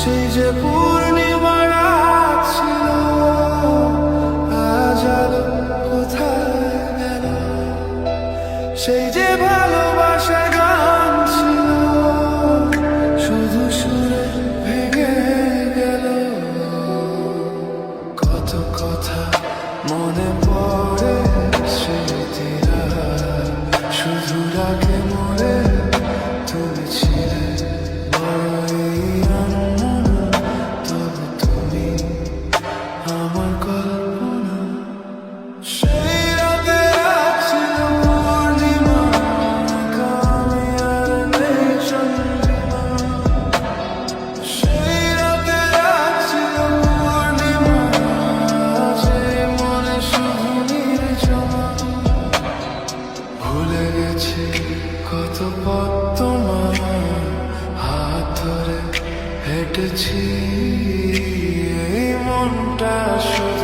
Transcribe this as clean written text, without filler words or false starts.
সেই যে পূর্ণিমা রাত ছিল, আজ আলো কোথায় গেল? সেই যে ভালোবাসার গান ছিল, শুধু সুরে ভেঙে গেল। কত কথা মনে পড়ে, স্মৃতিরা শুধু রাগে মরে। তুমি ছিলে বড়ই আনমনা, তবু তুমি আমার কল্পনা। সেই রাতে ছিল পূর্ণিমা, আমি আর নেই চন্দ্রিমা। সেই রাতে ছিল পূর্ণিমা, যে মনে শুধু নির্জনা। ভুলে গেছি কত পথ তোমার হাত ধরে হেঁটেছি, এই মনটা শুধু